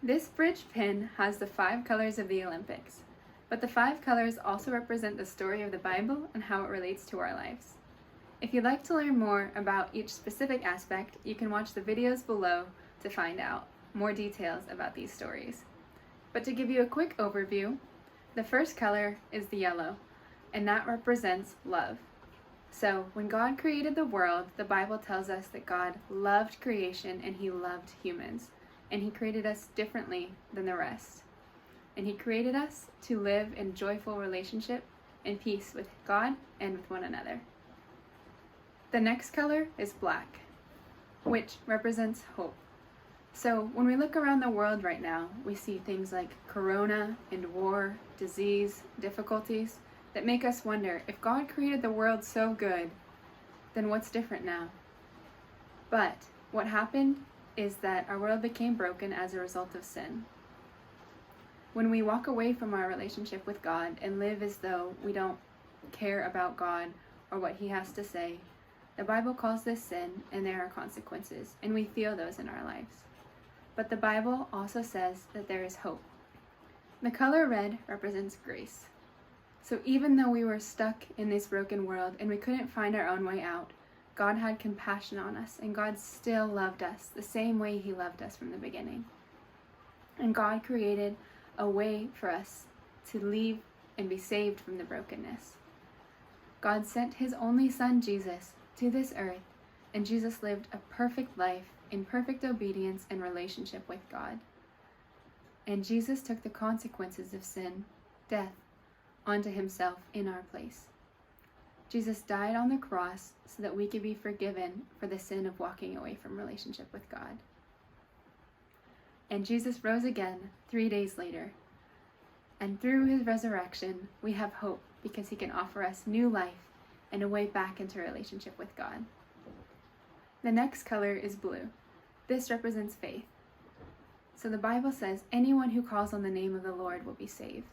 This bridge pin has the 5 colors of the Olympics, but the 5 colors also represent the story of the Bible and how it relates to our lives. If you'd like to learn more about each specific aspect, you can watch the videos below to find out more details about these stories. But to give you a quick overview, the first color is the yellow, and that represents love. So when God created the world, the Bible tells us that God loved creation and He loved humans, and He created us differently than the rest. And He created us to live in joyful relationship and peace with God and with one another. The next color is black, which represents hope. So when we look around the world right now, we see things like corona and war, disease, difficulties that make us wonder, if God created the world so good, then what's different now? But what happened is that our world became broken as a result of sin. When we walk away from our relationship with God and live as though we don't care about God or what He has to say, the Bible calls this sin, and there are consequences, and we feel those in our lives. But the Bible also says that there is hope. The color red represents grace. So even though we were stuck in this broken world and we couldn't find our own way out, God had compassion on us, and God still loved us the same way He loved us from the beginning. And God created a way for us to leave and be saved from the brokenness. God sent His only Son, Jesus, to this earth, and Jesus lived a perfect life in perfect obedience and relationship with God. And Jesus took the consequences of sin, death, onto Himself in our place. Jesus died on the cross so that we could be forgiven for the sin of walking away from relationship with God. And Jesus rose again 3 days later. And through His resurrection, we have hope because He can offer us new life and a way back into relationship with God. The next color is blue. This represents faith. So the Bible says anyone who calls on the name of the Lord will be saved.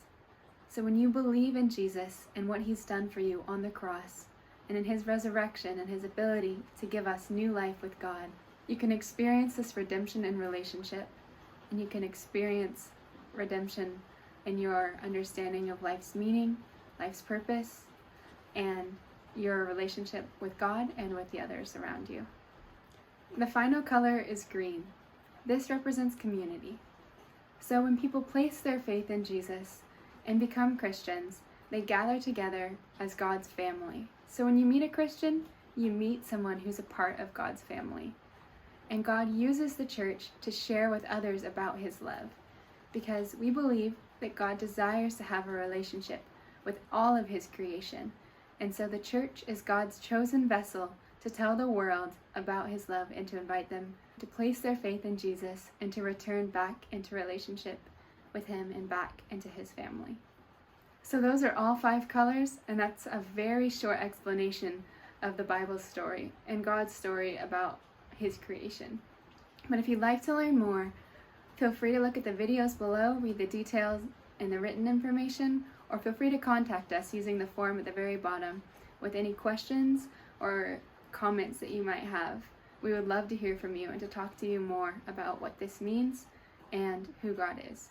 So when you believe in Jesus and what He's done for you on the cross, and in His resurrection and His ability to give us new life with God, you can experience this redemption in relationship, and you can experience redemption in your understanding of life's meaning, life's purpose, and your relationship with God and with the others around you. The final color is green. This represents community. So when people place their faith in Jesus and become Christians, they gather together as God's family. So when you meet a Christian, you meet someone who's a part of God's family. And God uses the church to share with others about His love, because we believe that God desires to have a relationship with all of His creation. And so the church is God's chosen vessel to tell the world about His love and to invite them to place their faith in Jesus and to return back into relationship with Him and back into His family. So those are all 5 colors, and that's a very short explanation of the Bible's story and God's story about His creation. But if you'd like to learn more, feel free to look at the videos below, read the details and the written information, or feel free to contact us using the form at the very bottom with any questions or comments that you might have. We would love to hear from you and to talk to you more about what this means and who God is.